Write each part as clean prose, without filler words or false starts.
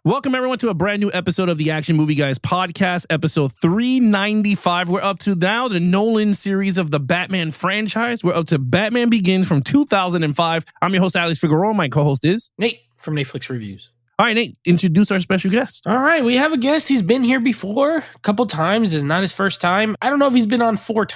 Welcome, everyone, to a brand new episode of the Action Movie Guys podcast, episode 395. We're up to now the Nolan series of the Batman franchise. We're up to Batman Begins from 2005. I'm your host, Alex Figueroa. My co-host is Nate from Netflix Reviews. All right, Nate, introduce our special guest. All right, we have a guest. He's been here before a couple times. It's not his first time. I don't know if he's been on 4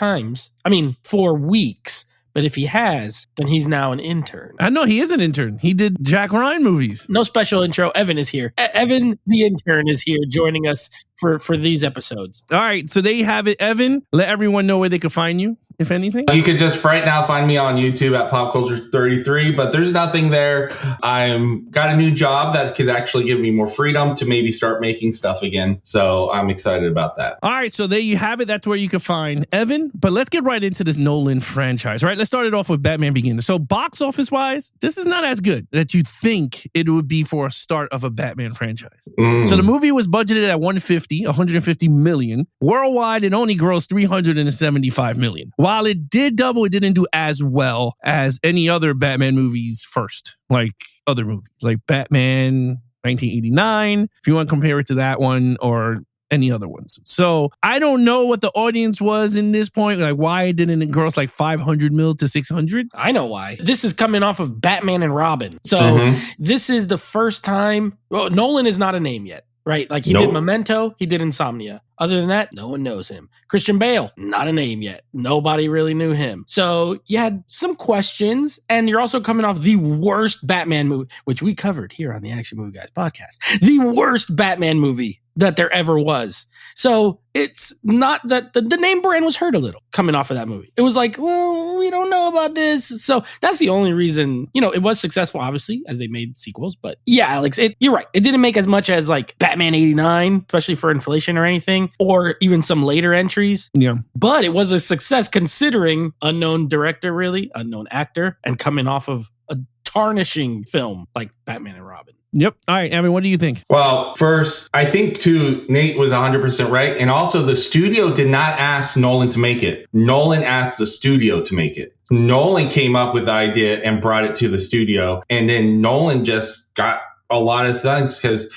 weeks. But if he has, then he's now an intern. I know he is an intern. He did Jack Ryan movies. No special intro. Evan is here. Evan, the intern, is here joining us for these episodes. All right, so there you have it. Evan, let everyone know where they can find you, if anything. You could just right now find me on YouTube at Pop Culture 33, but there's nothing there. I'm got a new job that could actually give me more freedom to maybe start making stuff again. So I'm excited about that. All right, so there you have it. That's where you can find Evan. But let's get right into this Nolan franchise, right? Let's start it off with Batman Begins. So box office wise, this is not as good that you think it would be for a start of a Batman franchise. So the movie was budgeted at 150 million. Worldwide, it only grossed 375 million. While it did double, it didn't do as well as any other Batman movies first, like other movies, like Batman 1989, if you want to compare it to that one, or any other ones. So I don't know what the audience was in this point, like why it didn't gross like 500 mil to 600. I know why. This is coming off of Batman and Robin. So this is the first time. Well, Nolan is not a name yet, right? Like he did Memento, he did Insomnia. Other than that, no one knows him. Christian Bale, not a name yet. Nobody really knew him. So you had some questions, and you're also coming off the worst Batman movie, which we covered here on the Action Movie Guys podcast. The worst Batman movie that there ever was. So it's not that the name brand was hurt a little coming off of that movie. It was like, well, we don't know about this. So that's the only reason, it was successful, obviously, as they made sequels. But yeah, Alex, you're right. It didn't make as much as like Batman 89, especially for inflation or anything, or even some later entries. Yeah. But it was a success considering unknown director, really, unknown actor, and coming off of a tarnishing film like Batman and Robin. Yep. All right, Evan, what do you think? Well, first, I think too, Nate was 100% right. And also the studio did not ask Nolan to make it. Nolan asked the studio to make it. Nolan came up with the idea and brought it to the studio. And then Nolan just got a lot of things because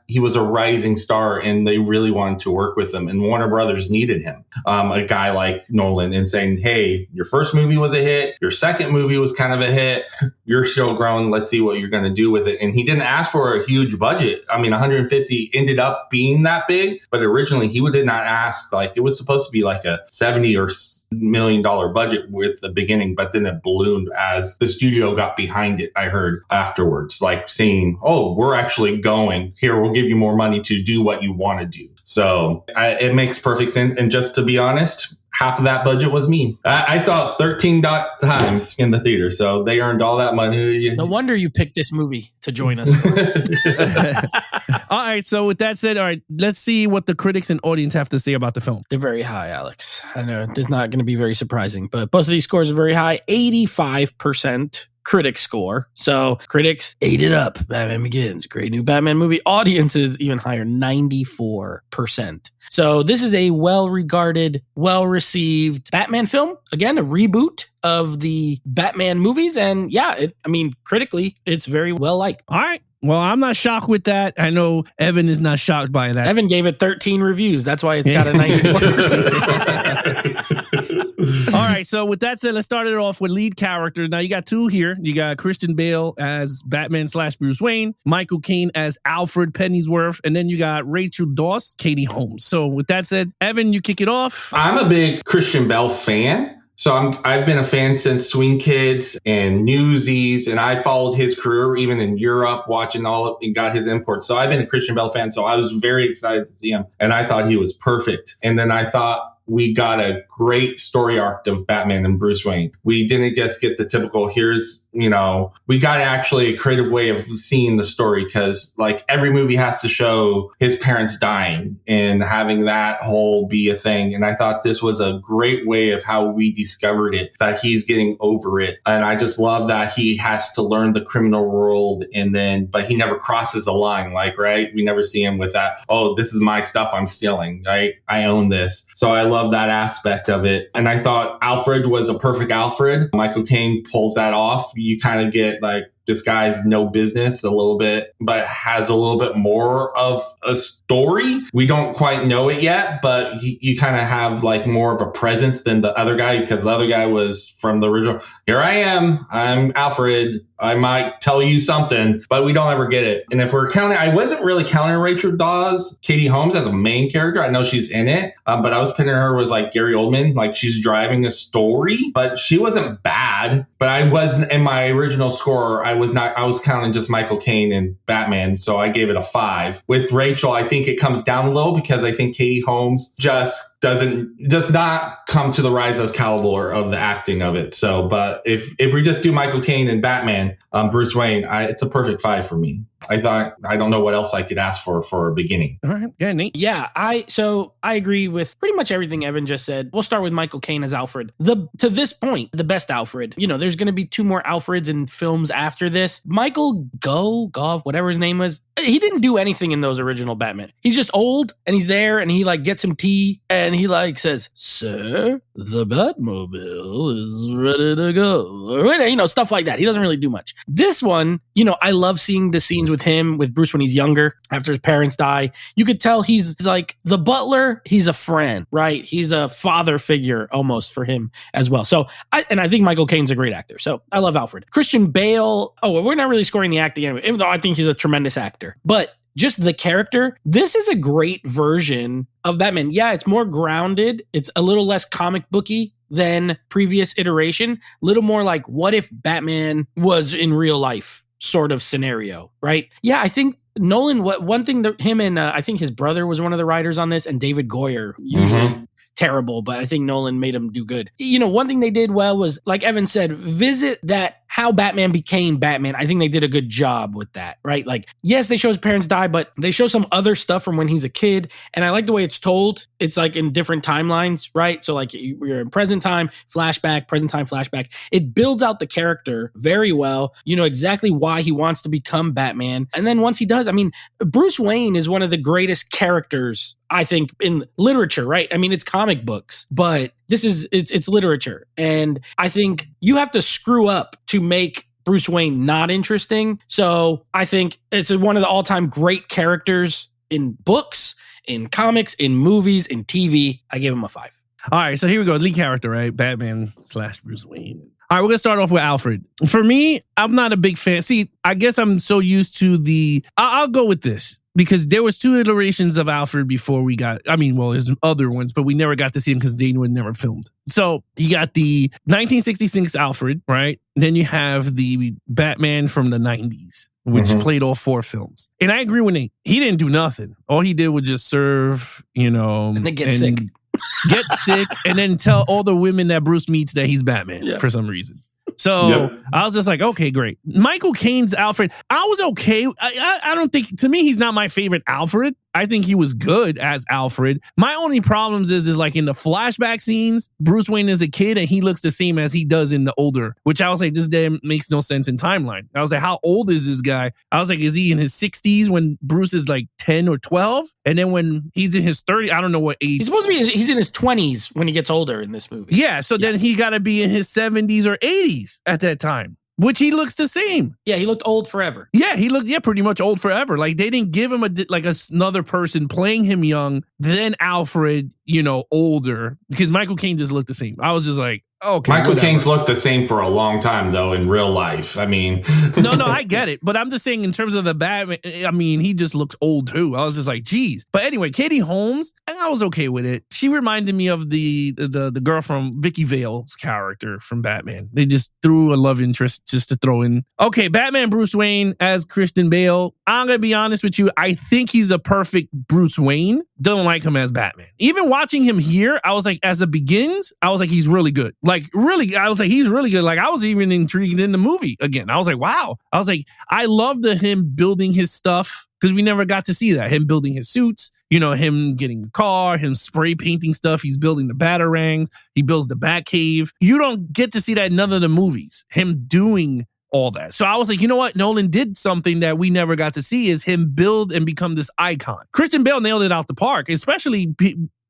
he was a rising star and they really wanted to work with him, and Warner Brothers needed him, a guy like Nolan, and saying, hey, your first movie was a hit, your second movie was kind of a hit, you're still growing, let's see what you're going to do with it. And he didn't ask for a huge budget. I mean, 150 ended up being that big, but originally he did not ask, like it was supposed to be like a $70 million budget with the beginning, but then it ballooned as the studio got behind it. I heard afterwards, like saying, oh, we're actually going here, we'll give you more money to do what you want to do. So it makes perfect sense. And just to be honest, half of that budget was me. I saw it 13 times in the theater, so they earned all that money. No wonder you picked this movie to join us. All right, so with that said, all right, let's see what the critics and audience have to say about the film. They're very high, Alex. I know it's not going to be very surprising, but both of these scores are very high. 85% critic score. So critics ate it up. Batman Begins, great new Batman movie. Audiences even higher, 94%. So this is a well-regarded, well-received Batman film. Again, a reboot of the Batman movies. And yeah, critically, it's very well liked. All right. Well, I'm not shocked with that. I know Evan is not shocked by that. Evan gave it 13 reviews. That's why it's got a 94%. All right. So with that said, let's start it off with lead characters. Now you got 2 here. You got Christian Bale as Batman / Bruce Wayne, Michael Caine as Alfred Pennyworth, and then you got Rachel Dawes, Katie Holmes. So with that said, Evan, you kick it off. I'm a big Christian Bale fan. So I've been a fan since Swing Kids and Newsies, and I followed his career even in Europe, watching all of and got his import. So I've been a Christian Bale fan, so I was very excited to see him, and I thought he was perfect. And then I thought we got a great story arc of Batman and Bruce Wayne. We didn't just get the typical, we got actually a creative way of seeing the story, because like every movie has to show his parents dying and having that whole be a thing. And I thought this was a great way of how we discovered it, that he's getting over it. And I just love that he has to learn the criminal world, but he never crosses a line, right? We never see him with that, oh, this is my stuff I'm stealing, right? I own this. So I love that aspect of it. And I thought Alfred was a perfect Alfred. Michael Caine pulls that off. You kind of get like this guy's no business a little bit, but has a little bit more of a story. We don't quite know it yet, but you kind of have like more of a presence than the other guy, because the other guy was from the original. Here I am. I'm Alfred. I might tell you something, but we don't ever get it. And if we're counting, I wasn't really counting Rachel Dawes, Katie Holmes as a main character. I know she's in it, but I was pinning her with like Gary Oldman, like she's driving a story, but she wasn't bad. But I wasn't in my original score. I was counting just Michael Caine and Batman. So I gave it a 5. With Rachel, I think it comes down a little because I think Katie Holmes does not come to the rise of caliber of the acting of it. So, but if we just do Michael Caine and Batman, Bruce Wayne, it's a perfect 5 for me. I don't know what else I could ask for a beginning. All right. Yeah, Nate. Yeah, I agree with pretty much everything Evan just said. We'll start with Michael Caine as Alfred. To this point, the best Alfred. There's going to be 2 more Alfreds in films after this. Michael Gove, whatever his name was, he didn't do anything in those original Batman. He's just old and he's there and he like gets some tea and he like says, "Sir, the Batmobile is ready to go." Or, stuff like that. He doesn't really do much. This one, I love seeing the scenes with him, with Bruce when he's younger, after his parents die. You could tell he's like the butler. He's a friend, right? He's a father figure almost for him as well. So, I think Michael Caine's a great actor. So I love Alfred. Christian Bale. Oh, well, we're not really scoring the acting anyway, even though I think he's a tremendous actor. But just the character, this is a great version of Batman. Yeah, it's more grounded. It's a little less comic booky than previous iteration. A little more like, what if Batman was in real life sort of scenario, right? Yeah, I think Nolan, one thing that him and I think his brother was one of the writers on this, and David Goyer, usually terrible, but I think Nolan made him do good. One thing they did well was, like Evan said, visit that how Batman became Batman. I think they did a good job with that, right? Like, yes, they show his parents die, but they show some other stuff from when he's a kid. And I like the way it's told. It's like in different timelines, right? So like you're in present time, flashback, present time, flashback. It builds out the character very well. You know exactly why he wants to become Batman. And then once he does, Bruce Wayne is one of the greatest characters, I think, in literature, right? It's comic books, but it's literature. And I think you have to screw up to make Bruce Wayne not interesting. So I think it's one of the all-time great characters in books, in comics, in movies, in TV. I gave him a 5. All right, so here we go. Lead character, right? Batman / Bruce Wayne. All right, we're going to start off with Alfred. For me, I'm not a big fan. See, I guess I'm so used to I'll go with this. Because there was 2 iterations of Alfred before we got, there's other ones, but we never got to see him because they were never filmed. So you got the 1966 Alfred, right? Then you have the Batman from the 90s, which played all 4 films. And I agree with Nate. He didn't do nothing. All he did was just serve, and then get sick. Get sick and then tell all the women that Bruce meets that he's Batman for some reason. So I was just like, okay, great. Michael Caine's Alfred, I was okay. I don't think, to me, he's not my favorite Alfred. I think he was good as Alfred. My only problems is like in the flashback scenes, Bruce Wayne is a kid and he looks the same as he does in the older, which I was like, this damn makes no sense in timeline. I was like, how old is this guy? I was like, is he in his 60s when Bruce is like 10 or 12? And then when he's in his 30s, I don't know what age. He's supposed to be, he's in his 20s when he gets older in this movie. Yeah, so then he got to be in his 70s or 80s at that time. Which he looks the same. Yeah, he looked old forever. Yeah, he looked pretty much old forever. Like they didn't give him another person playing him young, then Alfred, older, because Michael Caine just looked the same. I was just like, okay. Michael Caine's looked the same for a long time, though, in real life. No, I get it. But I'm just saying in terms of the Batman, he just looks old, too. I was just like, geez. But anyway, Katie Holmes, I was okay with it. She reminded me of the girl from Vicky Vale's character from Batman. They just threw a love interest just to throw in. Okay, Batman Bruce Wayne as Christian Bale. I'm going to be honest with you. I think he's the perfect Bruce Wayne. Don't like him as Batman. Even watching him here, I was like, as a begins, I was like, he's really good. Like, really, I was like, he's really good. Like, I was even intrigued in the movie again. I was like, wow. I was like, I love him building his stuff because we never got to see that. Him building his suits, him getting the car, him spray painting stuff. He's building the Batarangs. He builds the Batcave. You don't get to see that in none of the movies. Him doing all that. So I was like, you know what? Nolan did something that we never got to see is him build and become this icon. Christian Bale nailed it out the park, especially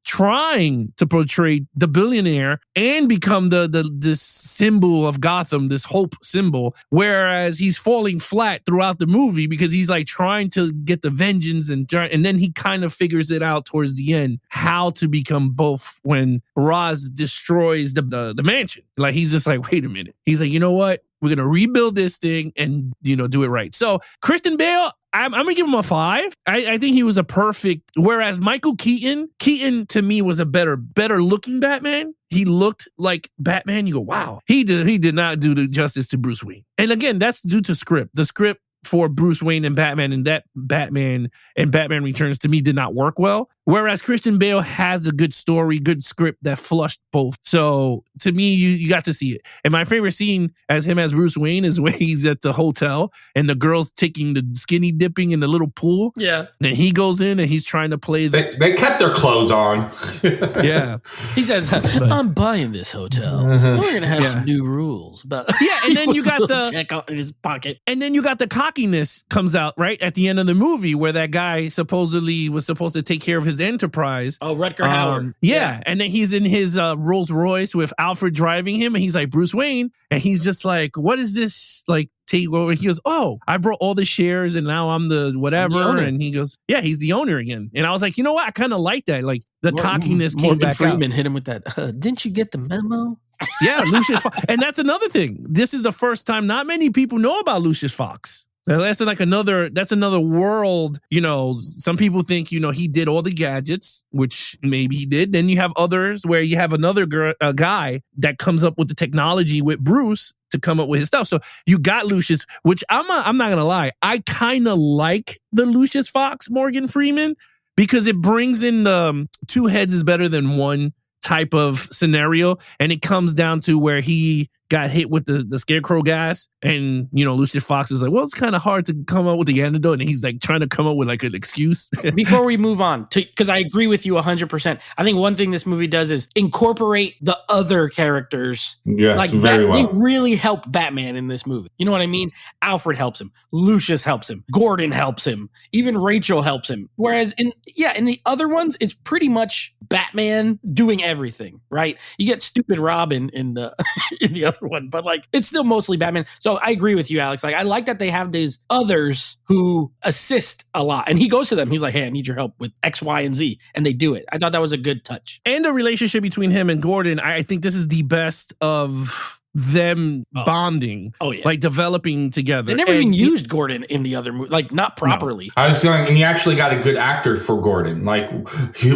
trying to portray the billionaire and become this symbol of Gotham, this hope symbol, whereas he's falling flat throughout the movie because he's like trying to get the vengeance and then he kind of figures it out towards the end how to become both when Ra's destroys the mansion. Like he's just like, wait a minute. He's like, you know what? We're going to rebuild this thing and, do it right. So Christian Bale, I'm going to give him a 5. I think he was a perfect, whereas Michael Keaton to me was a better looking Batman. He looked like Batman. You go, wow. He did not do the justice to Bruce Wayne. And again, that's due to script. The script for Bruce Wayne and Batman and that Batman and Batman Returns to me did not work well. Whereas Christian Bale has a good story, good script that flushed both. So to me, you got to see it. And my favorite scene as him as Bruce Wayne is when he's at the hotel and the girl's taking the skinny dipping in the little pool. Yeah. Then he goes in and he's trying to play. They kept their clothes on. Yeah. He says, I'm buying this hotel. We're going to have some new rules. But and then you got the check out in his pocket. And then you got the cockiness comes out right at the end of the movie where that guy supposedly was supposed to take care of his enterprise. Oh, Rutger Hauer. Yeah. And then he's in his Rolls Royce with Alfred driving him. And he's like, Bruce Wayne. And he's just like, what is this? Like, take over. He goes, oh, I brought all the shares and now I'm the whatever. And he goes, yeah, he's the owner again. And I was like, you know what? I kind of like that. Like the cockiness came back Freeman out. hit him with that. Didn't you get the memo? Yeah, Lucius Fox. And that's another thing. This is the first time not many people know about Lucius Fox. That's another world. Some people think, he did all the gadgets, which maybe he did. Then you have others where you have another guy that comes up with the technology with Bruce to come up with his stuff. So you got Lucius, which I'm not going to lie. I kind of like the Lucius Fox, Morgan Freeman, because it brings in the two heads is better than one type of scenario. And it comes down to where he got hit with the scarecrow gas. And, Lucius Fox is like, well, it's kind of hard to come up with the antidote. And he's like trying to come up with like an excuse. Before we move on, because I agree with you 100%. I think one thing this movie does is incorporate the other characters. Yes, like very well. They really help Batman in this movie. You know what I mean? Alfred helps him. Lucius helps him. Gordon helps him. Even Rachel helps him. Whereas in the other ones, it's pretty much Batman doing everything, right? You get stupid Robin in the in the other one, but like it's still mostly Batman. So I agree with you, Alex. Like I like that they have these others who assist a lot, and he goes to them. He's like, "Hey, I need your help with X, Y, and Z," and they do it. I thought that was a good touch. And the relationship between him and Gordon, I think this is the best of them bonding, like developing together. They never even used Gordon in the other movie, like not properly. No. I was going, and you actually got a good actor for Gordon. Like,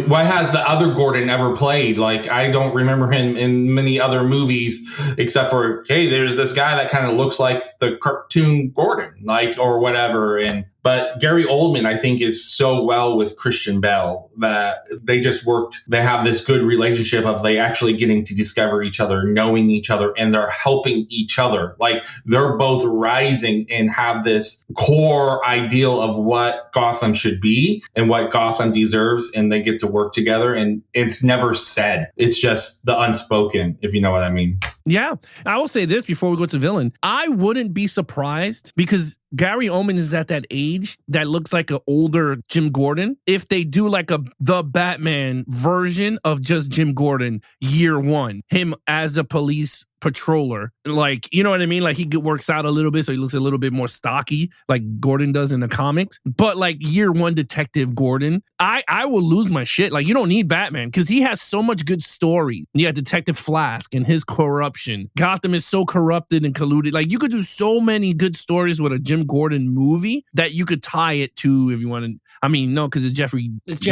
what has the other Gordon ever played? Like, I don't remember him in many other movies except for, hey, there's this guy that kind of looks like the cartoon Gordon, like, or whatever. But Gary Oldman, I think, is so well with Christian Bale that they just worked. They have this good relationship of they actually getting to discover each other, knowing each other, and they're helping each other. Like they're both rising and have this core ideal of what Gotham should be and what Gotham deserves. And they get to work together, and it's never said. It's just the unspoken, if you know what I mean. Yeah. I will say this before we go to villain. I wouldn't be surprised because Gary Oldman is at that age that looks like an older Jim Gordon. If they do like the Batman version of just Jim Gordon year one, him as a police patroller, like, you know what I mean? Like he works out a little bit, so he looks a little bit more stocky like Gordon does in the comics. But like year one detective Gordon, I will lose my shit. Like you don't need Batman because he has so much good story. You got Detective Flask and his corruption. Gotham is so corrupted and colluded. Like you could do so many good stories with a Jim Gordon movie that you could tie it to if you want to. I mean, no, because it's Jeffrey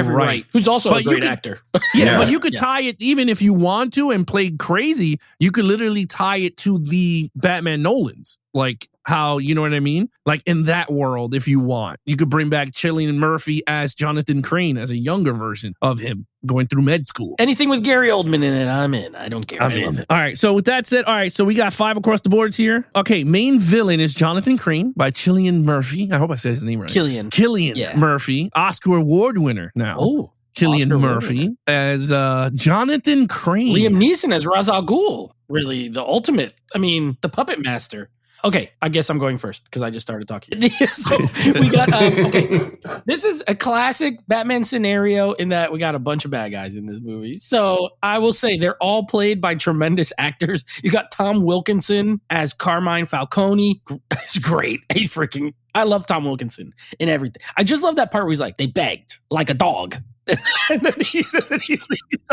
Wright, who's also a great actor. Yeah, but you could tie it even if you want to and play crazy. You could literally tie it to the Batman Nolans, like how, you know what I mean? Like in that world, if you want, you could bring back Cillian Murphy as Jonathan Crane as a younger version of him going through med school. Anything with Gary Oldman in it, I'm in. I don't care. I love it. All right. So with that said, so we got 5 across the boards here. Okay. Main villain is Jonathan Crane by Cillian Murphy. I hope I said his name right. Cillian Murphy, Oscar Award winner now. Oh. Cillian Murphy as Jonathan Crane. Liam Neeson as Ra's al Ghul. Really, the ultimate. I mean, the puppet master. Okay, I guess I'm going first because I just started talking. So we got okay. This is a classic Batman scenario in that we got a bunch of bad guys in this movie. So I will say they're all played by tremendous actors. You got Tom Wilkinson as Carmine Falcone. It's great. I love Tom Wilkinson in everything. I just love that part where he's like, they begged like a dog. And then he leaves.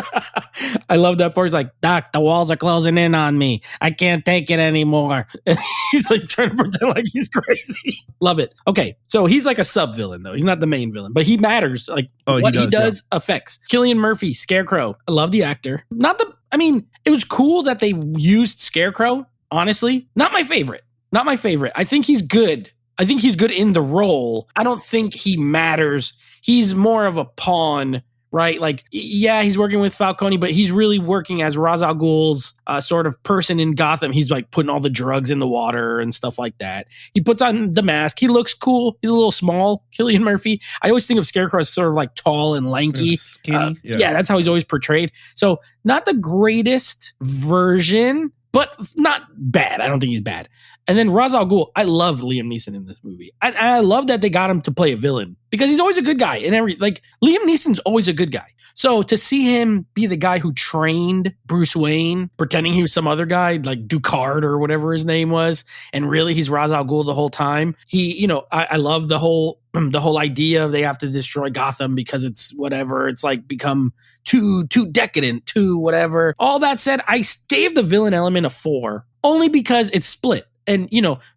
I love that part. He's like, Doc, the walls are closing in on me. I can't take it anymore. And he's like trying to pretend like he's crazy. Love it. Okay, so he's like a sub villain though. He's not the main villain, but he matters. Like what he does affects. Cillian Murphy, Scarecrow. I love the actor. It was cool that they used Scarecrow. Honestly, not my favorite. I think he's good. I think he's good in the role. I don't think he matters. He's more of a pawn, right? Like, yeah, he's working with Falcone, but he's really working as Ra's al Ghul's sort of person in Gotham. He's like putting all the drugs in the water and stuff like that. He puts on the mask. He looks cool. He's a little small, Cillian Murphy. I always think of Scarecrow as sort of like tall and lanky. Skinny. Yeah, that's how he's always portrayed. So not the greatest version, but not bad. I don't think he's bad. And then Ra's al Ghul, I love Liam Neeson in this movie. I love that they got him to play a villain because he's always a good guy. Liam Neeson's always a good guy. So to see him be the guy who trained Bruce Wayne, pretending he was some other guy, like Ducard or whatever his name was, and really he's Ra's al Ghul the whole time. I love the whole idea of they have to destroy Gotham because it's whatever. It's like become too decadent, too whatever. All that said, I gave the villain element a 4 only because it's split. And,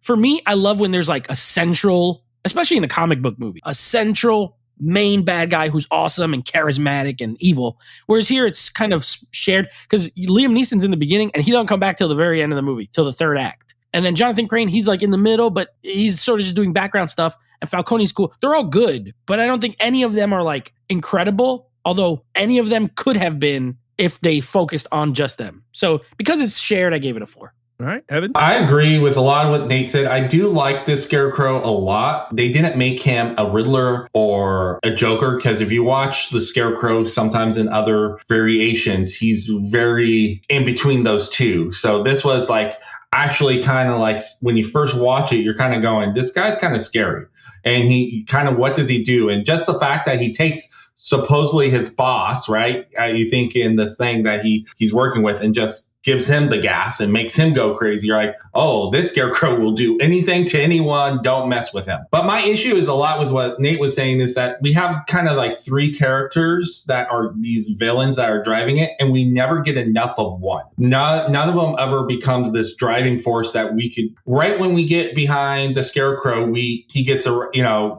for me, I love when there's like a central, especially in a comic book movie, a central main bad guy who's awesome and charismatic and evil. Whereas here it's kind of shared because Liam Neeson's in the beginning and he doesn't come back till the very end of the movie, till the third act. And then Jonathan Crane, he's like in the middle, but he's sort of just doing background stuff. And Falcone's cool. They're all good, but I don't think any of them are like incredible. Although any of them could have been if they focused on just them. So because it's shared, I gave it a 4. All right, Evan? I agree with a lot of what Nate said. I do like this Scarecrow a lot. They didn't make him a Riddler or a Joker because if you watch the Scarecrow sometimes in other variations, he's very in between those two. So this was like actually kind of like when you first watch it, you're kind of going, this guy's kind of scary. And he kind of, what does he do? And just the fact that he takes supposedly his boss, right? You think in the thing that he's working with and just gives him the gas and makes him go crazy. You're like, oh, this Scarecrow will do anything to anyone. Don't mess with him. But my issue is a lot with what Nate was saying is that we have kind of like 3 characters that are these villains that are driving it, and we never get enough of one. None of them ever becomes this driving force that we could, right when we get behind the Scarecrow, he gets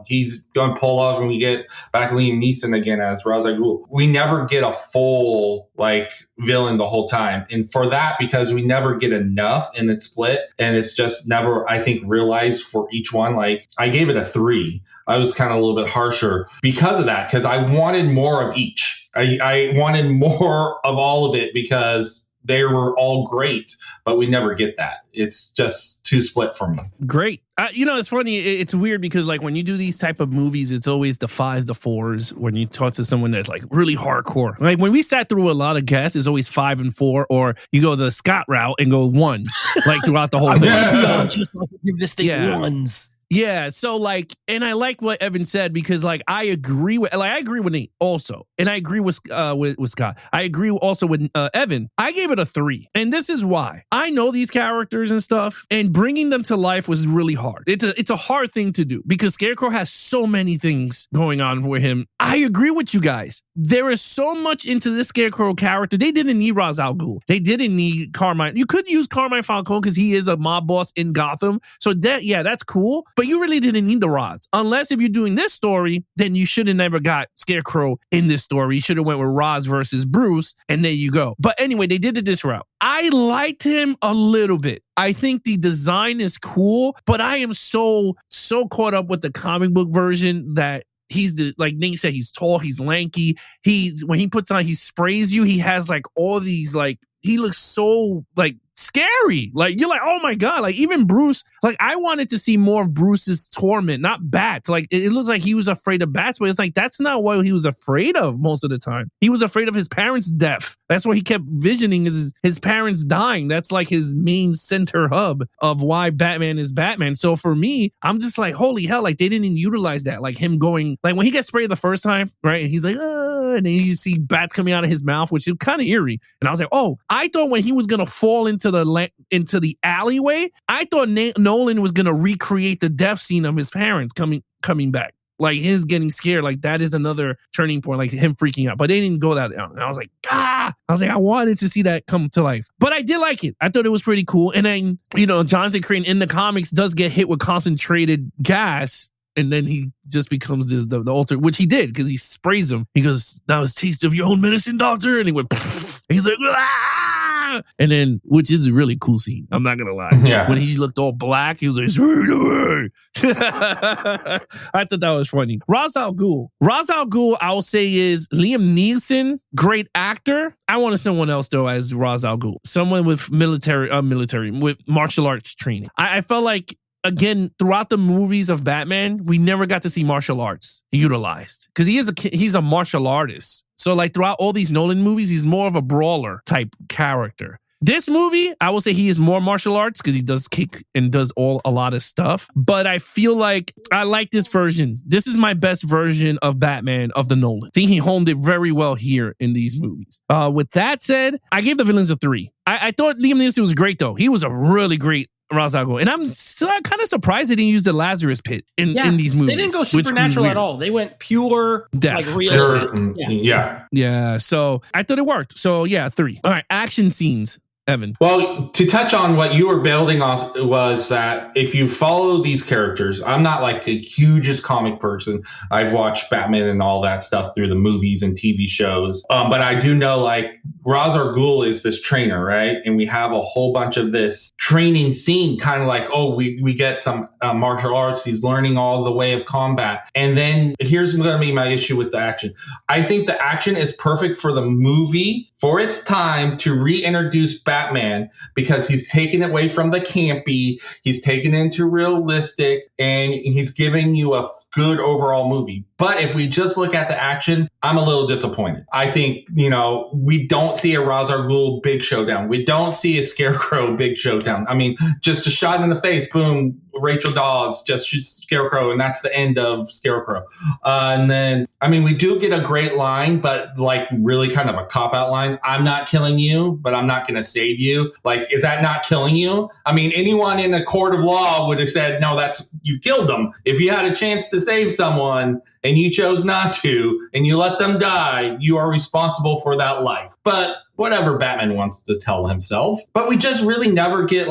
he's going to pull off and we get back Liam Neeson again as Ra's al Ghul. We never get a full like villain the whole time. And for that, because we never get enough and it's split and it's just never, I think, realized for each one. Like I gave it a 3. I was kind of a little bit harsher because of that, because I wanted more of each. I wanted more of all of it because they were all great, but we never get that. It's just too split for me. Great. It's funny. It's weird because like when you do these type of movies, it's always the 5s, the 4s. When you talk to someone that's like really hardcore, like when we sat through a lot of guests, it's always 5 and 4, or you go the Scott route and go 1, like throughout the whole thing. So just like give this thing 1s. Yeah, so like, and I like what Evan said because like I agree with Nate also, and I agree with Scott. I agree also with Evan. I gave it a 3, and this is why. I know these characters and stuff, and bringing them to life was really hard. It's a hard thing to do because Scarecrow has so many things going on for him. I agree with you guys. There is so much into this Scarecrow character. They didn't need Ra's al Ghul. They didn't need Carmine. You could use Carmine Falcone because he is a mob boss in Gotham. So that's cool. But you really didn't need the Ra's. Unless if you're doing this story, then you should have never got Scarecrow in this story. You should have went with Ra's versus Bruce, and there you go. But anyway, they did it this route. I liked him a little bit. I think the design is cool, but I am so caught up with the comic book version that he's like Nate said, he's tall, he's lanky. When he puts on, he sprays you. He has like all these like he looks so like scary. Like you're like, oh my God. Like even Bruce, like I wanted to see more of Bruce's torment, not bats. Like it looks like he was afraid of bats, but it's like that's not what he was afraid of most of the time. He was afraid of his parents' death. That's what he kept visioning is his parents dying. That's like his main center hub of why Batman is Batman. So for me, I'm just like, holy hell, like they didn't utilize that. Like him going, like when he gets sprayed the first time, right? And he's like, and then you see bats coming out of his mouth, which is kind of eerie. And I was like, oh, I thought when he was going to fall into the alleyway, I thought Nolan was going to recreate the death scene of his parents coming back. Like his getting scared, like that is another turning point, like him freaking out. But they didn't go that down. And I was like, I wanted to see that come to life. But I did like it. I thought it was pretty cool. And then, Jonathan Crane in the comics does get hit with concentrated gas. And then he just becomes the alter, which he did because he sprays him. He goes, that was taste of your own medicine, doctor. And he went, and he's like, ah! And then, which is a really cool scene. I'm not going to lie. Yeah. When he looked all black, he was like, straight away. I thought that was funny. Ra's al Ghul, I will say is Liam Neeson, great actor. I wanted someone else though as Ra's al Ghul. Someone with with martial arts training. I felt like, again, throughout the movies of Batman, we never got to see martial arts utilized because he's a martial artist. So like throughout all these Nolan movies, he's more of a brawler type character. This movie, I will say he is more martial arts because he does kick and does a lot of stuff. But I feel like I like this version. This is my best version of Batman of the Nolan. I think he honed it very well here in these movies. With that said, I gave the villains a 3. I thought Liam Neeson was great though. He was a really great Ra's al Ghul. And I'm still kind of surprised they didn't use the Lazarus pit in these movies. They didn't go supernatural at all. They went pure, death. like realistic. Yeah. So I thought it worked. So 3. All right. Action scenes. Evan. Well, to touch on what you were building off was that if you follow these characters, I'm not like a hugest comic person. I've watched Batman and all that stuff through the movies and TV shows. But I do know like Ra's al Ghul is this trainer, right? And we have a whole bunch of this training scene, kind of like, we get some martial arts. He's learning all the way of combat. And then here's going to be my issue with the action. I think the action is perfect for the movie for its time to reintroduce Batman because he's taken away from the campy, he's taken into realistic, and he's giving you a good overall movie. But if we just look at the action, I'm a little disappointed. I think, we don't see a Ra's al Ghul big showdown. We don't see a Scarecrow big showdown. I mean, just a shot in the face, boom, Rachel Dawes just shoots Scarecrow, and that's the end of Scarecrow. And then, we do get a great line, but like really kind of a cop-out line. I'm not killing you, but I'm not going to save you. Like, is that not killing you? I mean, anyone in the court of law would have said, no, you killed them. If you had a chance to save someone and you chose not to, and you let them die, you are responsible for that life. But whatever Batman wants to tell himself. But we just really never get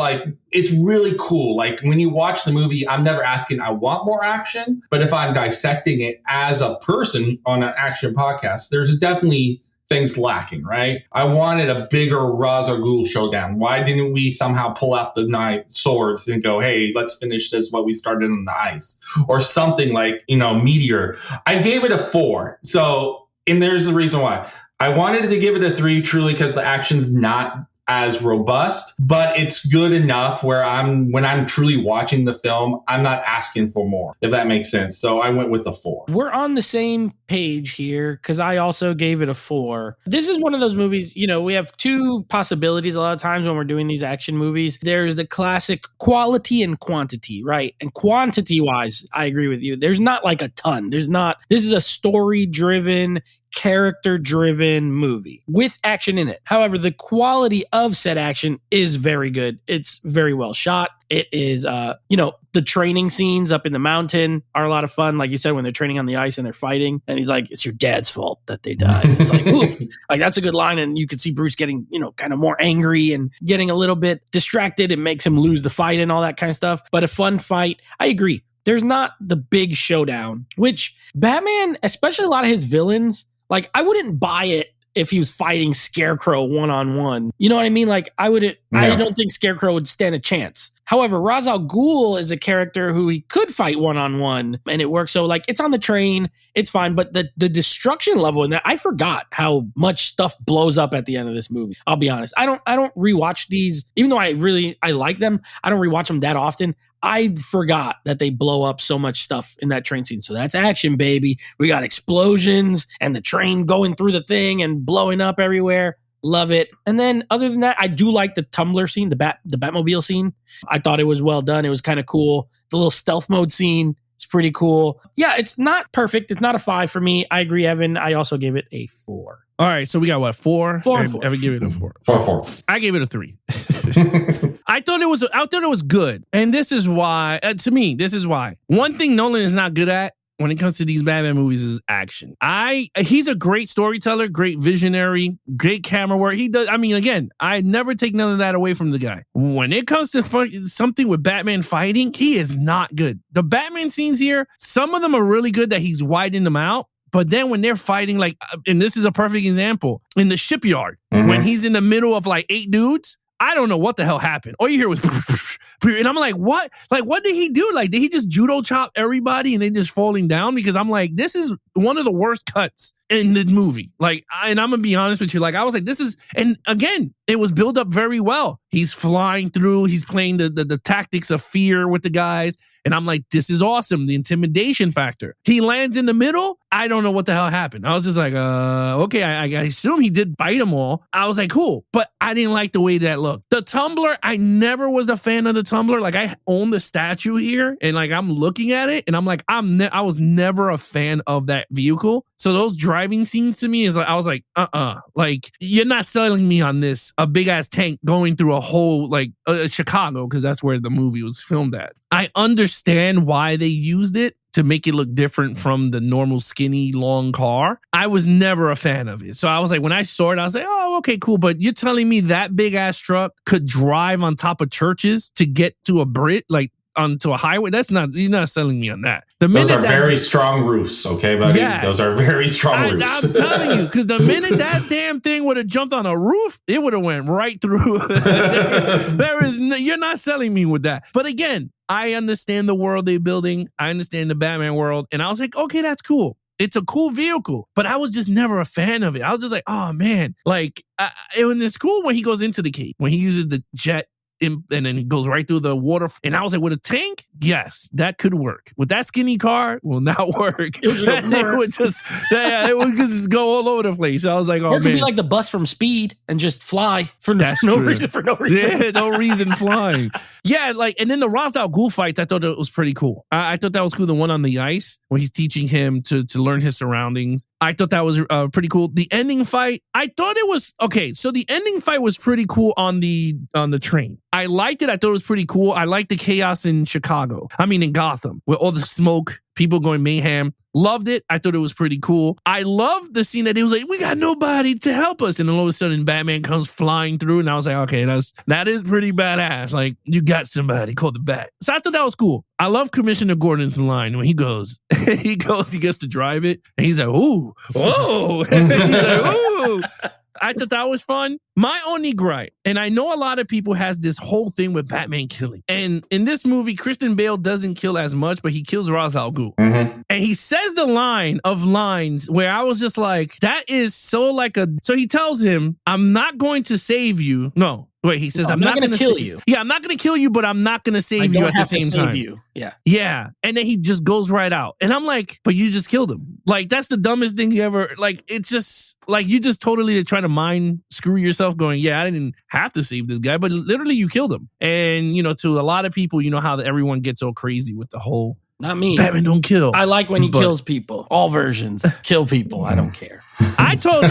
it's really cool. Like when you watch the movie, I'm never asking, I want more action. But if I'm dissecting it as a person on an action podcast, there's definitely things lacking, right? I wanted a bigger Ra's al Ghul showdown. Why didn't we somehow pull out the swords and go, hey, let's finish this what we started on the ice? Or something like, Meteor. I gave it a 4. So, and there's the reason why. I wanted to give it a 3 truly because the action's not as robust, but it's good enough where when I'm truly watching the film, I'm not asking for more, if that makes sense. So I went with a 4. We're on the same page here because I also gave it a 4. This is one of those movies, we have 2 possibilities a lot of times when we're doing these action movies. There's the classic quality and quantity, right? And quantity wise, I agree with you. There's not like a ton. This is a story-driven, character-driven movie with action in it. However, the quality of said action is very good. It's very well shot. It is, the training scenes up in the mountain are a lot of fun. Like you said, when they're training on the ice and they're fighting, and he's like, it's your dad's fault that they died. It's like, oof. Like that's a good line. And you could see Bruce getting, kind of more angry and getting a little bit distracted. It makes him lose the fight and all that kind of stuff. But a fun fight. I agree. There's not the big showdown, which Batman, especially a lot of his villains, like I wouldn't buy it if he was fighting Scarecrow one-on-one. You know what I mean? Like, I don't think Scarecrow would stand a chance. However, Ra's al Ghul is a character who he could fight one-on-one, and it works. So, like, it's on the train, it's fine. But the destruction level in that, I forgot how much stuff blows up at the end of this movie. I'll be honest. I don't rewatch these, even though I like them. I don't rewatch them that often. I forgot that they blow up so much stuff in that train scene. So that's action, baby. We got explosions and the train going through the thing and blowing up everywhere. Love it. And then other than that, I do like the Tumbler scene, the Batmobile scene. I thought it was well done. It was kind of cool. The little stealth mode scene, it's pretty cool. Yeah, it's not perfect. It's not a 5 for me. I agree, Evan. I also gave it a 4. All right, so we got what, 4? 4 and 4. Evan gave it a 4. 4. I gave it a 3. I thought it was good, and this is why. To me, this is why. One thing Nolan is not good at when it comes to these Batman movies is action. He's a great storyteller, great visionary, great camera work. He does. I mean, again, I never take none of that away from the guy. When it comes to something with Batman fighting, he is not good. The Batman scenes here, some of them are really good that he's widening them out. But then when they're fighting, like, and this is a perfect example, in the shipyard, when he's in the middle of like 8 dudes, I don't know what the hell happened. All you hear was, and I'm like, what? Like, what did he do? Like, did he just judo chop everybody and they just falling down? Because I'm like, this is one of the worst cuts in the movie. Like, and I'm going to be honest with you. Like, I was like, this is, and again, it was built up very well. He's flying through. He's playing the tactics of fear with the guys. And I'm like, this is awesome. The intimidation factor. He lands in the middle. I don't know what the hell happened. I was just like, okay, I assume he did bite them all. I was like, cool. But I didn't like the way that looked. The Tumbler, I never was a fan of the Tumbler. Like, I own the statue here and like, I'm looking at it and I'm like, I was never a fan of that vehicle. So those driving scenes to me is like, I was like, like, you're not selling me on this. A big ass tank going through a whole, like, Chicago, because that's where the movie was filmed at. I understand why they used it to make it look different from the normal skinny long car. I was never a fan of it. So I was like, when I saw it, I was like, oh, okay, cool. But you're telling me that big ass truck could drive on top of churches to get to a Brit, like, onto a highway? You're not selling me on that. Those are very strong roofs, okay, buddy? Yes. Those are very strong roofs. I'm telling you, because the minute that damn thing would have jumped on a roof, it would have went right through. You're not selling me with that. But again, I understand the world they're building. I understand the Batman world. And I was like, okay, that's cool. It's a cool vehicle, but I was just never a fan of it. I was just like, oh man, like, and it's cool when he goes into the cave, when he uses the jet and then it goes right through the water. And I was like, with a tank, yes, that could work. With that skinny car, will not work. It would just go all over the place. I was like, oh, or it could be like the bus from Speed and just fly for no reason. Yeah, no reason flying. Yeah, like, and then the Ra's al Ghul fights, I thought that was pretty cool. I thought that was cool. The one on the ice where he's teaching him to learn his surroundings. I thought that was pretty cool. The ending fight, I thought it was okay. So the ending fight was pretty cool on the train. I liked it. I thought it was pretty cool. I liked the chaos in in Gotham, with all the smoke, people going mayhem. Loved it. I thought it was pretty cool. I loved the scene that it was like, we got nobody to help us. And then all of a sudden Batman comes flying through. And I was like, okay, that is pretty badass. Like, you got somebody called the Bat. So I thought that was cool. I love Commissioner Gordon's line when he gets to drive it. And he's like, ooh, whoa. He's like, ooh. I thought that was fun. My only gripe, and I know a lot of people has this whole thing with Batman killing. And in this movie, Christian Bale doesn't kill as much, but he kills Ra's al Ghul. Mm-hmm. And he says the line of lines where I was just like, that is so like so he tells him, I'm not going to save you. No. Wait, he says, I'm not going to kill you. Yeah, I'm not going to kill you, but I'm not going to save you at the same time. You. Yeah. Yeah. And then he just goes right out. And I'm like, but you just killed him. Like, that's the dumbest thing you ever, like, it's just, like, you just totally try to mind screw yourself going, yeah, I didn't have to save this guy, but literally you killed him. And, to a lot of people, how everyone gets all crazy with the whole, not me. Batman don't kill. I like when he kills people. All versions kill people. I don't care. I tell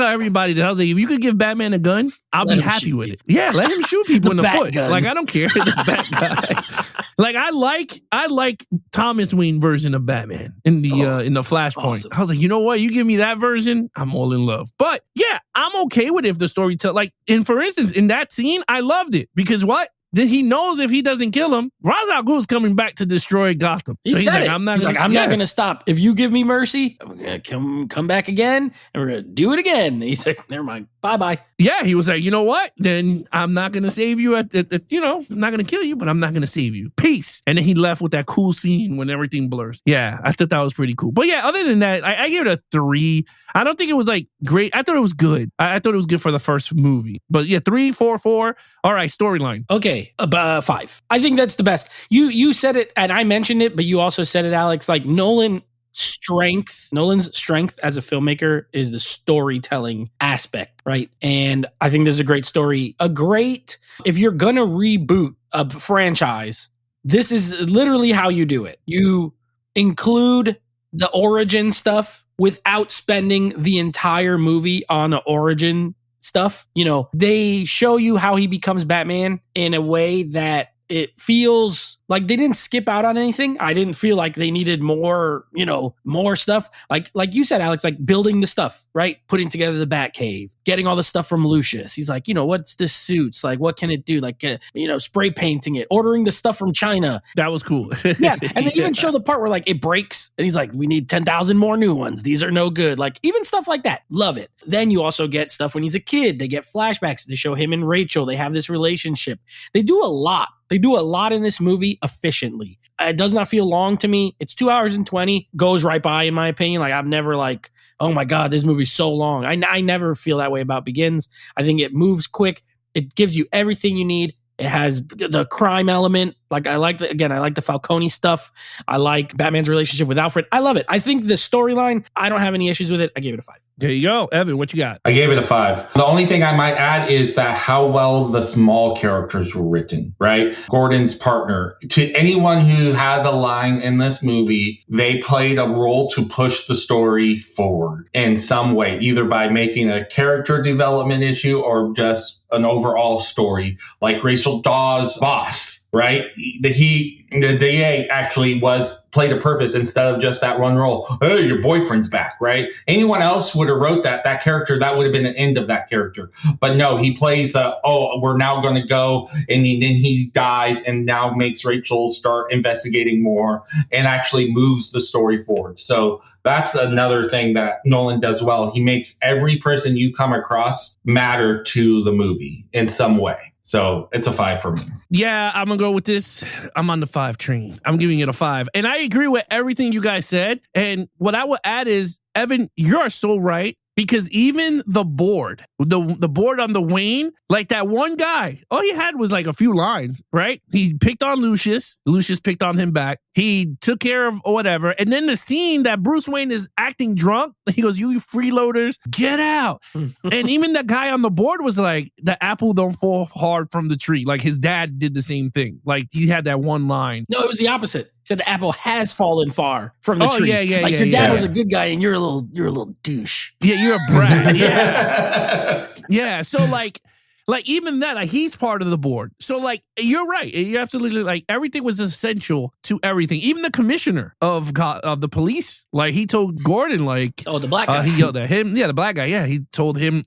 everybody that I was like, if you could give Batman a gun, I'll be happy with it. Yeah, let him shoot people in the foot. Gun. Like, I don't care. The bat guy. Like, I like Thomas Wayne version of Batman in the Flashpoint. Awesome. I was like, you know what? You give me that version, I'm all in love. But yeah, I'm okay with it if the story like, and for instance, in that scene, I loved it because what? then he knows if he doesn't kill him, Ra's al Ghul's coming back to destroy Gotham. He so said he's like, it. I'm not going to stop. If you give me mercy, I'm going to come back again and we're going to do it again. And he's like, never mind. Bye-bye. Yeah, he was like, you know what? Then I'm not going to save you. I'm not going to kill you, but I'm not going to save you. Peace. And then he left with that cool scene when everything blurs. Yeah, I thought that was pretty cool. But yeah, other than that, I gave it a 3. I don't think it was like great. I thought it was good. I thought it was good for the first movie. But yeah, 3, 4, 4. All right, storyline. Okay, 5. I think that's the best. You said it, and I mentioned it, but you also said it, Alex. Like Nolan's strength as a filmmaker is the storytelling aspect, right? And I think this is a great story. If you're gonna reboot a franchise, this is literally how you do it. You include the origin stuff without spending the entire movie on an origin stuff. They show you how he becomes Batman in a way that it feels like they didn't skip out on anything. I didn't feel like they needed more stuff. Like you said, Alex, like building the stuff, right? Putting together the Batcave, getting all the stuff from Lucius. He's like, what's this suits? Like, what can it do? Like, spray painting it, ordering the stuff from China. That was cool. Yeah. And they even show the part where like it breaks and he's like, we need 10,000 more new ones. These are no good. Like even stuff like that. Love it. Then you also get stuff when he's a kid. They get flashbacks. They show him and Rachel. They have this relationship. They do a lot. They do a lot in this movie efficiently. It does not feel long to me. It's 2 hours and 20, goes right by in my opinion. Like I'm never like, oh my God, this movie's so long. I never feel that way about Begins. I think it moves quick. It gives you everything you need. It has the crime element. Like I like the Falcone stuff. I like Batman's relationship with Alfred. I love it. I think the storyline, I don't have any issues with it. I gave it a 5. There you go. Evan, what you got? I gave it a 5. The only thing I might add is that how well the small characters were written, right? Gordon's partner. To anyone who has a line in this movie, they played a role to push the story forward in some way, either by making a character development issue or just an overall story. Like Rachel Dawes' boss, right? The DA actually played a purpose instead of just that one role. Hey, your boyfriend's back, right? Anyone else would have wrote that character, that would have been the end of that character. But no, he plays we're now going to go, and then he dies and now makes Rachel start investigating more and actually moves the story forward. So that's another thing that Nolan does well. He makes every person you come across matter to the movie in some way. So it's a 5 for me. Yeah, I'm going to go with this. I'm on the 5 train. I'm giving it a 5. And I agree with everything you guys said. And what I would add is, Evan, you're so right. Because even the board on the Wayne, like that one guy, all he had was like a few lines, right? He picked on Lucius. Lucius picked on him back. He took care of whatever. And then the scene that Bruce Wayne is acting drunk, he goes, you freeloaders, get out. And even the guy on the board was like, the apple don't fall hard from the tree. Like his dad did the same thing. Like he had that one line. No, it was the opposite. Said the apple has fallen far from the tree. Yeah, like your dad was a good guy and you're a little douche. Yeah, you're a brat. Yeah. Yeah. So like even that, like he's part of the board. So like you're right. You're absolutely like everything was essential to everything. Even the commissioner of the police, like he told Gordon, like the black guy. He yelled at him. Yeah, the black guy. Yeah, he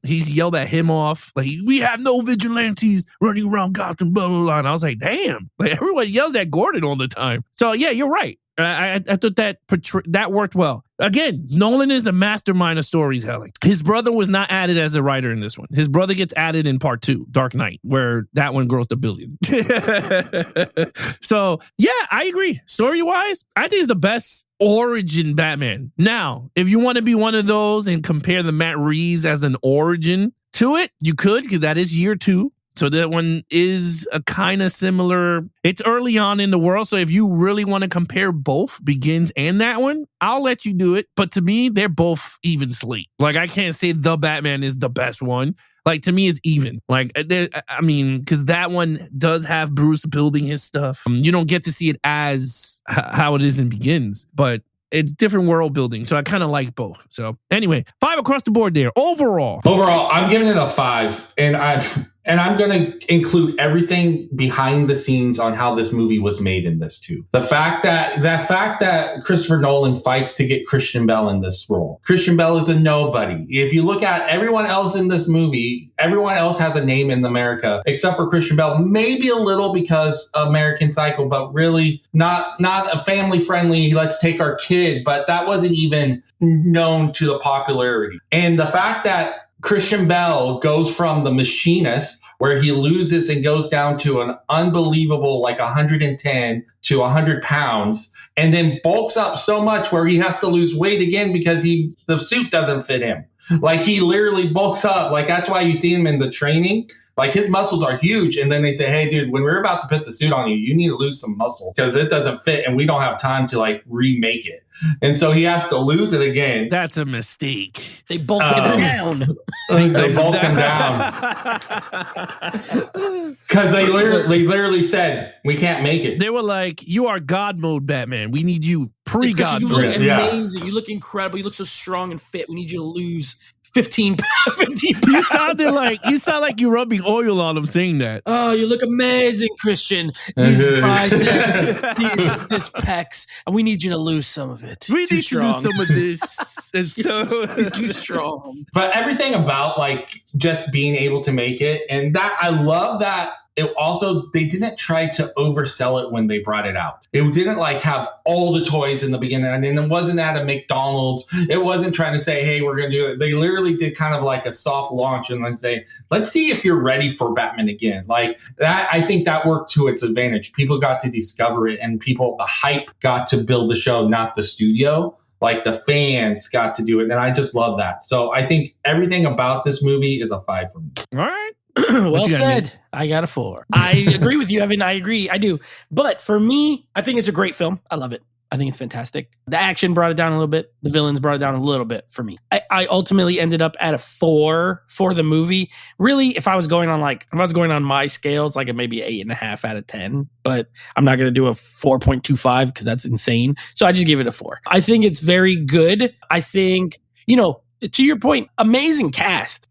yelled at him off. Like we have no vigilantes running around Gotham, blah blah blah. And I was like, damn, like everyone yells at Gordon all the time. So yeah, you're right. I thought that worked well. Again, Nolan is a mastermind of storytelling. His brother was not added as a writer in this one. His brother gets added in part 2, Dark Knight, where that one grossed $1 billion. So yeah, I agree. Story-wise, I think it's the best origin Batman. Now, if you want to be one of those and compare the Matt Reeves as an origin to it, you could, because that is year 2. So that one is a kind of similar. It's early on in the world. So if you really want to compare both Begins and that one, I'll let you do it. But to me, they're both even slate. Like I can't say the Batman is the best one. Like to me, it's even. Like, I mean, because that one does have Bruce building his stuff. You don't get to see it as how it is in Begins, but it's different world building. So I kind of like both. So anyway, 5 across the board there. Overall, I'm giving it a 5. And And I'm going to include everything behind the scenes on how this movie was made in this too. The fact that Christopher Nolan fights to get Christian Bale in this role. Christian Bale is a nobody. If you look at everyone else in this movie, everyone else has a name in America except for Christian Bale. Maybe a little because American Psycho, but really not a family friendly, let's take our kid. But that wasn't even known to the popularity. And the fact that Christian Bale goes from The Machinist, where he loses and goes down to an unbelievable 110 to 100 pounds, and then bulks up so much where he has to lose weight again because the suit doesn't fit him. He literally bulks up. That's why you see him in the training. His muscles are huge. And then they say, hey, dude, when we're about to put the suit on you, you need to lose some muscle because it doesn't fit and we don't have time to remake it. And so he has to lose it again. That's a mistake. They bulked him down. They bulked him down. Because they literally said, we can't make it. They were like, you are God mode Batman. We need you pre-God mode. You look amazing. You look incredible. You look so strong and fit. We need you to lose 15 pounds. You sound like you're rubbing oil on him saying that. Oh, you look amazing, Christian. These biceps, this pecs, and we need you to lose some of it. We need to lose some of this. It's you're too strong. But everything about just being able to make it, and that I love that. It also, they didn't try to oversell it when they brought it out. It didn't have all the toys in the beginning. And then it wasn't at a McDonald's. It wasn't trying to say, hey, we're going to do it. They literally did kind of a soft launch and then say, let's see if you're ready for Batman again. That, I think that worked to its advantage. People got to discover it and the hype got to build the show, not the studio. The fans got to do it. And I just love that. So I think everything about this movie is a 5 for me. All right. Well said. I got a 4. I agree with you, Evan. I agree. I do. But for me, I think it's a great film. I love it. I think it's fantastic. The action brought it down a little bit. The villains brought it down a little bit for me. I ultimately ended up at a 4 for the movie. Really, if I was going on my scale, it's maybe 8.5 out of 10. But I'm not going to do a 4.25 because that's insane. So I just give it a 4. I think it's very good. I think, to your point, amazing cast.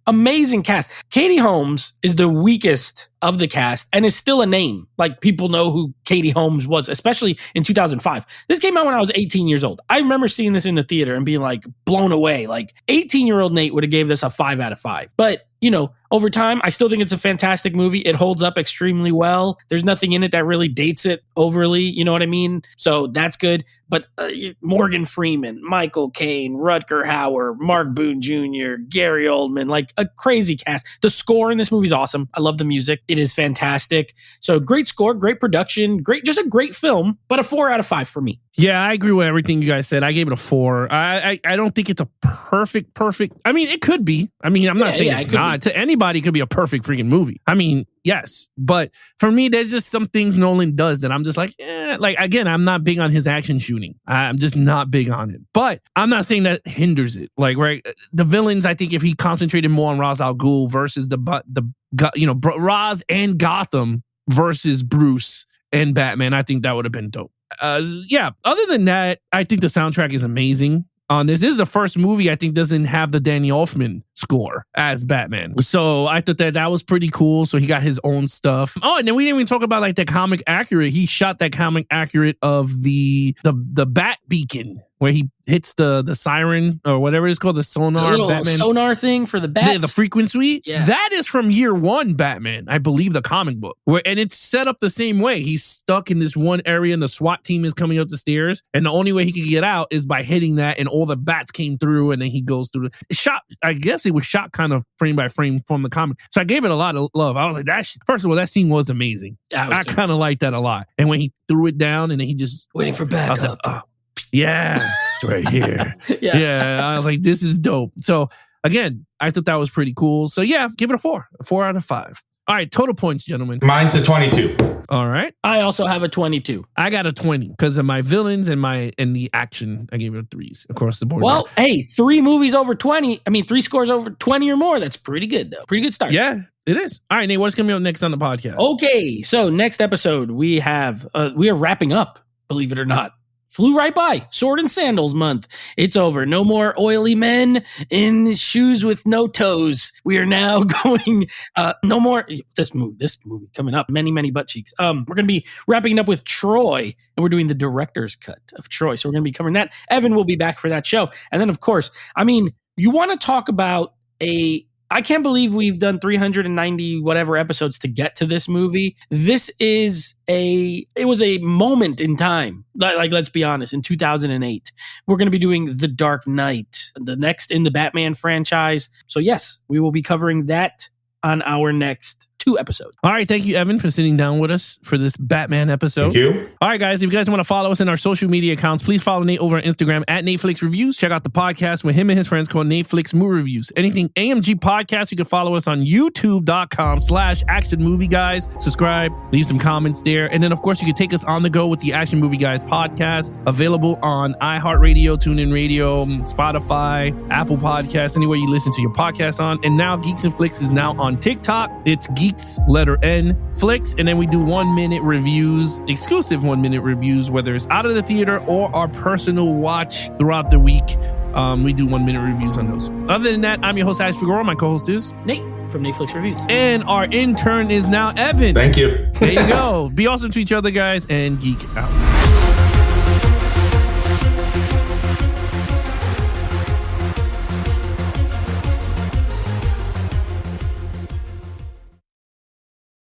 Katie Holmes is the weakest of the cast and is still a name. People know who Katie Holmes was, especially in 2005. This came out when I was 18 years old. I remember seeing this in the theater and being blown away. 18-year-old Nate would have gave this a 5 out of 5. But, over time, I still think it's a fantastic movie. It holds up extremely well. There's nothing in it that really dates it overly. You know what I mean? So that's good. But Morgan Freeman, Michael Caine, Rutger Hauer, Mark Boone Jr., Gary Oldman, a crazy cast. The score in this movie is awesome. I love the music. It is fantastic. So great score, great production, just a great film, but a 4 out of 5 for me. Yeah, I agree with everything you guys said. I gave it a 4. I don't think it's a perfect. I mean, it could be. I mean, I'm not saying it's not. To anybody, it could be a perfect freaking movie. I mean, yes. But for me, there's just some things Nolan does that I'm just again, I'm not big on his action shooting. I'm just not big on it. But I'm not saying that hinders it. Right, the villains, I think if he concentrated more on Ra's al Ghul versus Ra's and Gotham versus Bruce and Batman, I think that would have been dope. Other than that, I think the soundtrack is amazing. This is the first movie I think doesn't have the Danny Elfman score as Batman. So I thought that was pretty cool. So he got his own stuff. Oh, and then we didn't even talk about the comic accurate. He shot that comic accurate of the bat beacon where he hits the siren or whatever it's called, the sonar. The little Batman sonar thing for the bats. The frequency. Yeah. That is from Year One Batman, I believe, the comic book. And it's set up the same way. He's stuck in this one area and the SWAT team is coming up the stairs. And the only way he could get out is by hitting that, and all the bats came through and then he goes through. I guess it was shot kind of frame by frame from the comic. So I gave it a lot of love. I was like, first of all, that scene was amazing. Yeah, I kind of liked that a lot. And when he threw it down and then he just... Waiting for backup. I was like, yeah, it's right here. Yeah, I was like, this is dope. So again, I thought that was pretty cool. So yeah, give it a 4 out of 5. All right, total points, gentlemen. Mine's a 22. All right. I also have a 22. I got a 20 because of my villains and the action. I gave it a 3s across the board. Well, hey, 3 movies over 20. I mean, 3 scores over 20 or more. That's pretty good, though. Pretty good start. Yeah, it is. All right, Nate, what's coming up next on the podcast? Okay, so next episode we are wrapping up, believe it or not, flew right by. Sword and Sandals month. It's over. No more oily men in shoes with no toes. We are now going, no more, this movie coming up, many butt cheeks. We're going to be wrapping up with Troy, and we're doing the director's cut of Troy. So we're going to be covering that. Evan will be back for that show. And then, of course, I mean, you want to talk about I can't believe we've done 390 whatever episodes to get to this movie. This is it was a moment in time. Like, let's be honest, in 2008, we're going to be doing The Dark Knight, the next in the Batman franchise. So yes, we will be covering that on our next 2 episodes. All right. Thank you, Evan, for sitting down with us for this Batman episode. Thank you. All right, guys. If you guys want to follow us in our social media accounts, please follow Nate over on Instagram at Netflix Reviews. Check out the podcast with him and his friends called Netflix Movie Reviews. Anything AMG Podcast, you can follow us on youtube.com/Action Movie Guys. Subscribe, leave some comments there. And then, of course, you can take us on the go with the Action Movie Guys podcast, available on iHeartRadio, TuneIn Radio, Spotify, Apple Podcasts, anywhere you listen to your podcasts on. And now Geeks and Flicks is now on TikTok. It's Geeks, letter N, Flicks. And then we do 1-minute reviews, exclusive 1-minute reviews, whether it's out of the theater or our personal watch throughout the week. We do 1-minute reviews on those. Other than that, I'm your host, Ash Figueroa. My co-host is Nate from Netflix Reviews. And our intern is now Evan. Thank you. There you go. Be awesome to each other, guys, and geek out.